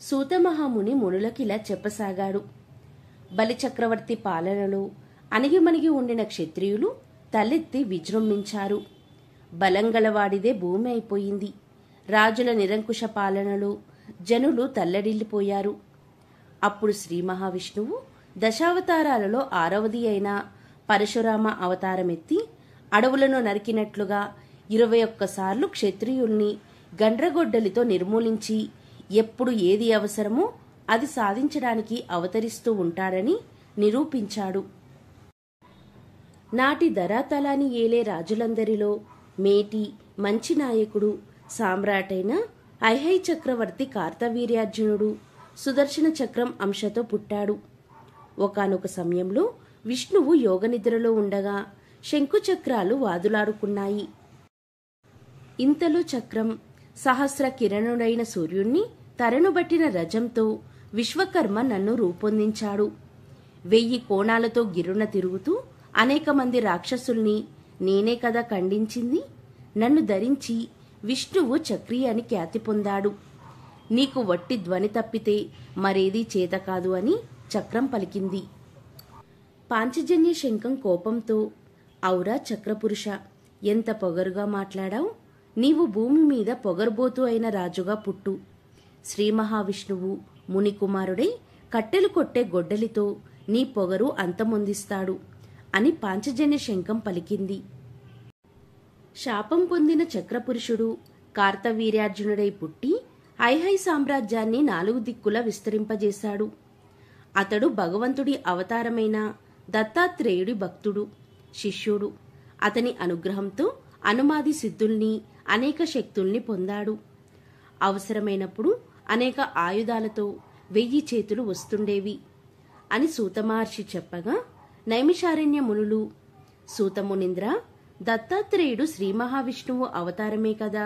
సూతమహాముని మునులకిలా చెప్పసాగాడు. బలిచక్రవర్తి పాలనలో అణిగిమణిగి ఉండిన క్షత్రియులు తలెత్తి విజృంభించారు. బలంగలవాడిదే భూమి అయిపోయింది. రాజుల నిరంకుశ పాలనలో జనులు తల్లడిల్లిపోయారు. అప్పుడు శ్రీ మహావిష్ణువు దశావతారాలలో 6వది అయిన పరశురామ అవతారమెత్తి అడవులను నరికినట్లుగా 21 సార్లు క్షత్రియుల్ని గండ్రగొడ్డలితో నిర్మూలించి ఎప్పుడు ఏది అవసరమో అది సాధించడానికి అవతరిస్తూ ఉంటాడని నిరూపించాడు. నాటి ధరాతలాన్ని ఏలే రాజులందరిలో మేటి మంచి నాయకుడు సామ్రాటైన ఐహై చక్రవర్తి కార్తవీర్యార్జునుడు సుదర్శన చక్రం అంశతో పుట్టాడు. ఒకానొక సమయంలో విష్ణువు యోగనిద్రలో ఉండగా శంకుచక్రాలు వాదులాడుకున్నాయి. ఇంతలో చక్రం సహస్ర కిరణుడైన సూర్యుణ్ణి తరణుబట్టిన రజంతో విశ్వకర్మ నన్ను రూపొందించాడు. 1000 కోణాలతో గిర్రున తిరుగుతూ అనేక మంది రాక్షసుల్ని నేనే కదా ఖండించింది. నన్ను ధరించి విష్ణువు చక్రి అని ఖ్యాతి పొందాడు. నీకు వట్టి ధ్వని తప్పితే మరేదీ చేత కాదు అని చక్రం పలికింది. పాంచజన్య శంఖం కోపంతో, ఔరా చక్రపురుష, ఎంత పొగరుగా మాట్లాడావు. నీవు భూమి మీద పొగరుబోతు అయిన రాజుగా పుట్టు. శ్రీ మహావిష్ణువు మునికుమారుడై కట్టెలు కొట్టే గొడ్డలితో నీ పొగరు అంతమొందిస్తాడు అని పాంచజన్య శంఖం పలికింది. శాపం పొందిన చక్రపురుషుడు కార్తవీర్యార్జునుడై పుట్టి ఐహై సామ్రాజ్యాన్ని 4 దిక్కులా విస్తరింపజేశాడు. అతడు భగవంతుడి అవతారమైన దత్తాత్రేయుడి భక్తుడు, శిష్యుడు. అతని అనుగ్రహంతో అనుమాది సిద్ధుల్ని, అనేక శక్తుల్ని పొందాడు. అవసరమైనప్పుడు అనేక ఆయుధాలతో 1000 చేతులు వస్తుండేవి అని సూతమహర్షి చెప్పగా నైమిషారణ్య మునులు, సూతమునింద్ర, దత్తాత్రేయుడు శ్రీ మహావిష్ణువు అవతారమే కదా,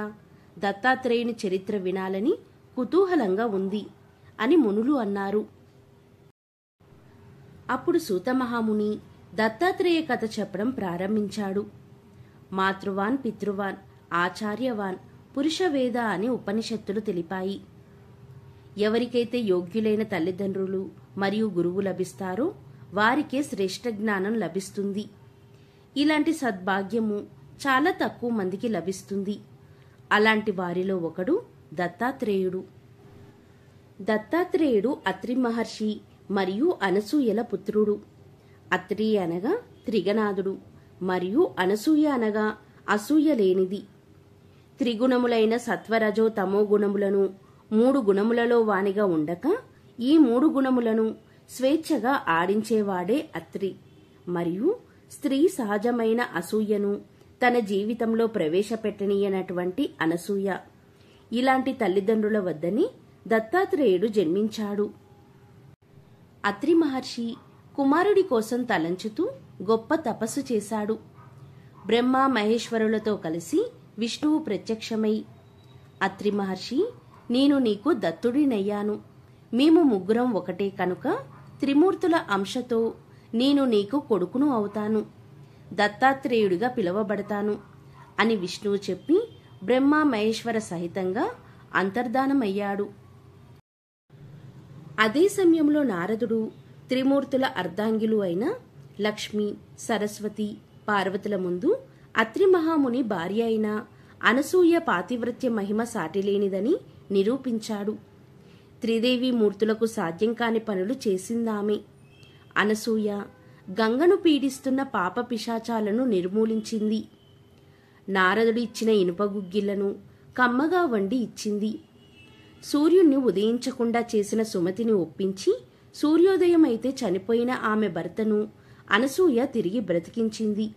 దత్తాత్రేయుని చరిత్ర వినాలని కుతూహలంగా ఉంది అని మునులు అన్నారు. అప్పుడు సూతమహాముని దత్తాత్రేయ కథ చెప్పడం ప్రారంభించాడు. మాతృవాన్ పితృవాన్ ఆచార్యవాన్ పురుషవేద అని ఉపనిషత్తులు తెలిపాయి. ఎవరికైతే యోగ్యులైన తల్లిదండ్రులు మరియు గురువు లభిస్తారో వారికే శ్రేష్ఠ జ్ఞానం లభిస్తుంది. ఇలాంటి సద్భాగ్యము చాలా తక్కువ మందికి లభిస్తుంది. అలాంటి వారిలో ఒకడు దత్తాత్రేయుడు. దత్తాత్రేయుడు అత్రి మహర్షి మరియు అనసూయల పుత్రుడు. అత్రి అనగా త్రిగనాథుడు మరియు అనసూయ అనగా అసూయ లేనిది. త్రిగుణములైన సత్వరజో తమో గుణములను 3 గుణములలో వానిగా ఉండక ఈ 3 గుణములను స్వేచ్ఛగా ఆడించేవాడే అత్రి. మరియు స్త్రీ సహజమైన అసూయను తన జీవితంలో ప్రవేశపెట్టనీయనటువంటి అనసూయ. ఇలాంటి తల్లిదండ్రుల వద్దని దత్తాత్రేయుడు జన్మించాడు. అత్రి మహర్షి కుమారుడి కోసం తలంచుతూ గొప్ప తపస్సు చేశాడు. బ్రహ్మ మహేశ్వరులతో కలిసి విష్ణువు ప్రత్యక్షమై, అత్రి మహర్షి, నేను నీకు దత్తుడినయ్యాను. మేము ముగ్గురం ఒకటే కనుక త్రిమూర్తుల అంశతో నేను నీకు కొడుకును అవుతాను, దత్తాత్రేయుడిగా పిలువబడతాను అని విష్ణువు చెప్పి బ్రహ్మ మహేశ్వర సహితంగా అంతర్ధానమయ్యాడు. అదే సమయంలో నారదుడు త్రిమూర్తుల అర్ధాంగిలు అయిన లక్ష్మి, సరస్వతి, పార్వతుల ముందు అత్రి మహాముని భార్య అయిన అనసూయ పాతివ్రత్య మహిమ సాటిలేనిదని నిరూపించాడు. త్రిదేవి మూర్తులకు సాధ్యం కాని పనులు చేసిందామె. అనసూయ గంగను పీడిస్తున్న పాప పిశాచాలను నిర్మూలించింది. నారదుడు ఇచ్చిన ఇనుపగుగ్గిళ్లను కమ్మగా వండి ఇచ్చింది. సూర్యుణ్ణి ఉదయించకుండా చేసిన సుమతిని ఒప్పించి సూర్యోదయం అయితే చనిపోయిన ఆమె భర్తను అనసూయ తిరిగి బ్రతికించింది.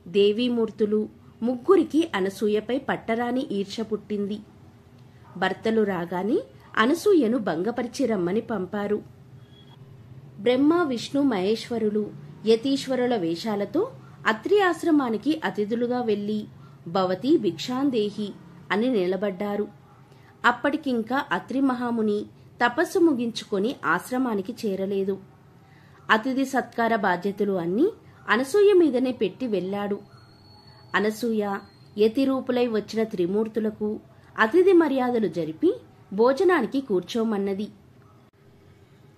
దేవీమూర్తులు ముగ్గురికి అనసూయపై పట్టరాని ఈర్ష్య పుట్టింది. భర్తలు రాగానే అనసూయను భంగపరిచి రమ్మని పంపారు. బ్రహ్మ, విష్ణు, మహేశ్వరులు యతీశ్వరుల వేషాలతో అత్రి ఆశ్రమానికి అతిథులుగా వెళ్లి భవతి భిక్షాందేహి అని నిలబడ్డారు. అప్పటికింకా అత్రి మహాముని తపస్సు ముగించుకొని ఆశ్రమానికి చేరలేదు. అతిథి సత్కార బాధ్యతలు అన్నీ అనసూయ మీదనే పెట్టి వెళ్లాడు. అనసూయ యతిరూపులై వచ్చిన త్రిమూర్తులకు అతిథి మర్యాదలు జరిపి భోజనానికి కూర్చోమన్నది.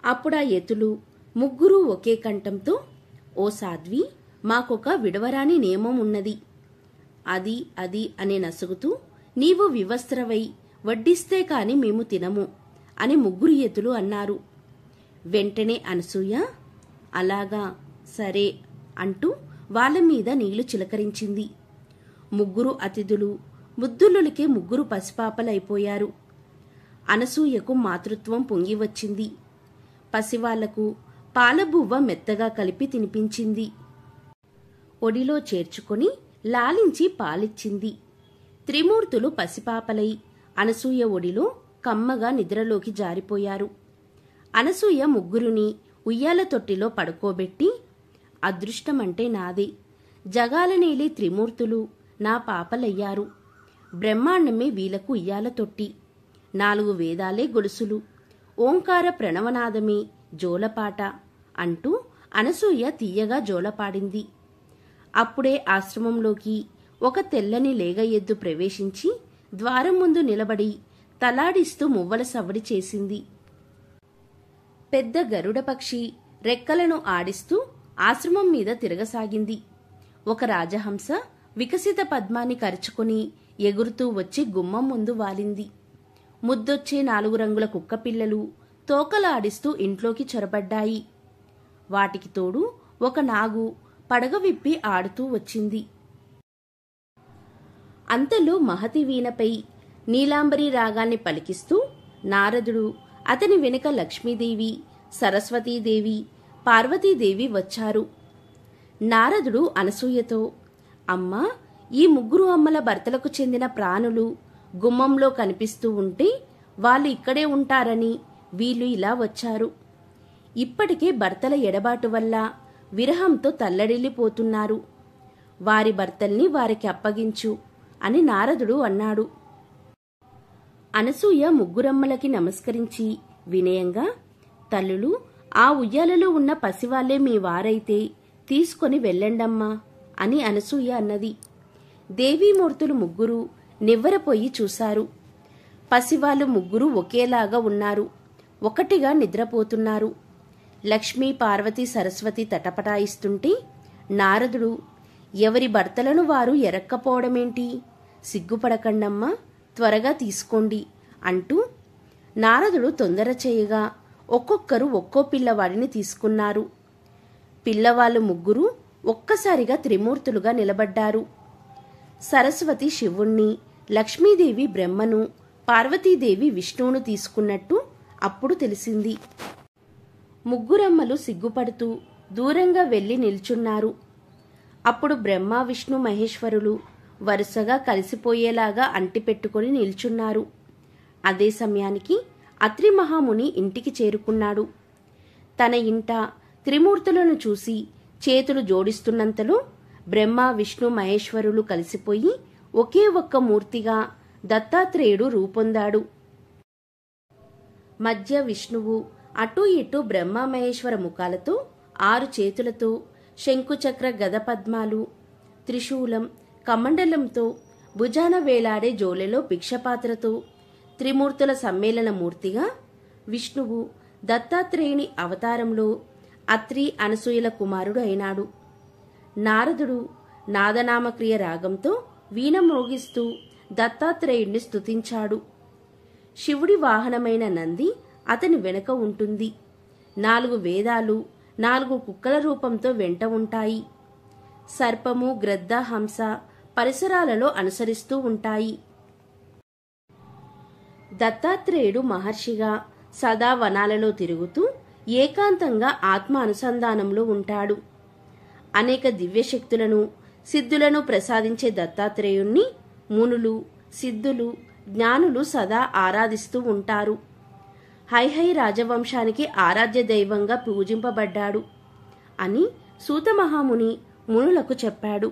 అప్పుడా యతులు ముగ్గురు ఒకే కంఠంతో, ఓ సాధ్వి, మాకొక విడవరాని నియమం ఉన్నది. అది అది అని నసుగుతూ, నీవు వివస్త్రవై వడ్డిస్తే కాని మేము తినము అని ముగ్గురు యతులు అన్నారు. వెంటనే అనసూయ, అలాగా, సరే అంటూ వాళ్ళ మీద నీళ్లు చిలకరించింది. ముగ్గురు అతిథులు ముద్దులులకే ముగ్గురు పసిపాపలైపోయారు. అనసూయకు మాతృత్వం పొంగివచ్చింది. పసివాళ్లకు పాలబువ్వ మెత్తగా కలిపి తినిపించింది. ఒడిలో చేర్చుకొని లాలించి పాలిచ్చింది. త్రిమూర్తులు పసిపాపలై అనసూయ ఒడిలో కమ్మగా నిద్రలోకి జారిపోయారు. అనసూయ ముగ్గురుని ఉయ్యాల తొట్టిలో పడుకోబెట్టి, అదృష్టమంటే నాదే, జగాలనేలే త్రిమూర్తులు నా పాపలయ్యారు. బ్రహ్మాండమే వీలకు ఉయ్యాల తొట్టి, 4 వేదాలే గొలుసులు, ఓంకార ప్రణవనాదమే జోలపాట అంటూ అనసూయ తీయగా జోలపాడింది. అప్పుడే ఆశ్రమంలోకి ఒక తెల్లని లేగ ఎద్దు ప్రవేశించి ద్వారం ముందు నిలబడి తలాడిస్తూ మువ్వల సవ్వడి చేసింది. పెద్ద గరుడ పక్షి రెక్కలను ఆడిస్తూ ఆశ్రమం మీద తిరగసాగింది. ఒక రాజహంస వికసిత పద్మాన్ని కరుచుకుని ఎగురుతూ వచ్చి గుమ్మం ముందు వాలింది. ముద్దొచ్చే 4 రంగుల కుక్కపిల్లలు తోకలాడిస్తూ ఇంట్లోకి చొరబడ్డాయి. వాటికి తోడు ఒక నాగు పడగ విప్పి ఆడుతూ వచ్చింది. అంతలో మహతి వీణపై నీలాంబరి రాగాన్ని పలికిస్తూ నారదుడు, అతని వెనుక లక్ష్మీదేవి, సరస్వతీదేవి, పార్వతీదేవి వచ్చారు. నారదుడు అనసూయతో, అమ్మా, ఈ ముగ్గురు అమ్మల భర్తలకు చెందిన ప్రాణులు గుమ్మంలో కనిపిస్తూ ఉంటే వాళ్ళు ఇక్కడే ఉంటారని వీళ్ళు ఇలా వచ్చారు. ఇప్పటికే భర్తల ఎడబాటు వల్ల విరహంతో తల్లడిల్లిపోతున్నారు. వారి భర్తల్ని వారికి అప్పగించు అని నారదుడు అన్నాడు. అనసూయ ముగ్గురమ్మలకి నమస్కరించి వినయంగా, తల్లులు, ఆ ఉయ్యాలలో ఉన్న పసివాళ్లే మీ వారైతే తీసుకొని వెళ్ళండమ్మా అని అనసూయ అన్నది. దేవీమూర్తులు ముగ్గురు నివ్వెరపోయి చూశారు. పసివాళ్లు ముగ్గురు ఒకేలాగా ఉన్నారు. ఒకటిగా నిద్రపోతున్నారు. లక్ష్మీ, పార్వతి, సరస్వతి తటపటాయిస్తుంటే నారదుడు, ఎవరి భర్తలను వారు ఎరక్కపోవడమేంటి, సిగ్గుపడకండమ్మా, త్వరగా తీసుకోండి అంటూ నారదుడు తొందర చేయగా ఒక్కొక్కరు ఒక్కో పిల్లవాడిని తీసుకున్నారు. పిల్లవాళ్ళు ముగ్గురు ఒక్కసారిగా త్రిమూర్తులుగా నిలబడ్డారు. సరస్వతి శివుణ్ణి, లక్ష్మీదేవి బ్రహ్మను, పార్వతీదేవి విష్ణువును తీసుకున్నట్టు అప్పుడు తెలిసింది. ముగ్గురమ్మలు సిగ్గుపడుతూ దూరంగా వెళ్లి నిల్చున్నారు. అప్పుడు బ్రహ్మ, విష్ణు, మహేశ్వరులు వరుసగా కలిసిపోయేలాగా అంటిపెట్టుకుని నిల్చున్నారు. అదే సమయానికి అత్రి మహాముని ఇంటికి చేరుకున్నాడు. తన ఇంట త్రిమూర్తులను చూసి చేతులు జోడిస్తున్నంతలో బ్రహ్మ, విష్ణు, మహేశ్వరులు కలిసిపోయి ఒకే ఒక్క మూర్తిగా దత్తాత్రేయుడు రూపొందాడు. మధ్య విష్ణువు, అటూ ఇటూ బ్రహ్మ మహేశ్వర ముఖాలతో 6 చేతులతో, శంకుచక్ర గద పద్మాలు, త్రిశూలం, కమండలంతో, భుజాన వేలాడే జోలెలో భిక్షపాత్రతో త్రిమూర్తుల సమ్మేళన మూర్తిగా విష్ణువు దత్తాత్రేయుని అవతారంలో అత్రి, అనసూయల కుమారుడు అయినాడు. నారదుడు నాదనామక్రియ రాగంతో వీణ మ్రోగిస్తూ దత్తాత్రేయుణ్ణి స్తుతించాడు. శివుడి వాహనమైన నంది అతని వెనుక ఉంటుంది. 4 వేదాలు 4 కుక్కల రూపంతో వెంట ఉంటాయి. సర్పము, గ్రద్ద, హంస పరిసరాలలో అనుసరిస్తూ ఉంటాయి. దత్తాత్రేయుడు మహర్షిగా సదా వనాలలో తిరుగుతూ ఏకాంతంగా ఆత్మ అనుసంధానంలో ఉంటాడు. అనేక దివ్యశక్తులను, సిద్ధులను ప్రసాదించే దత్తాత్రేయుణ్ణి మునులు, సిద్ధులు, జ్ఞానులు సదా ఆరాధిస్తూ ఉంటారు. హైహై రాజవంశానికి ఆరాధ్య దైవంగా పూజింపబడ్డాడు అని సూత మహాముని మునులకు చెప్పాడు.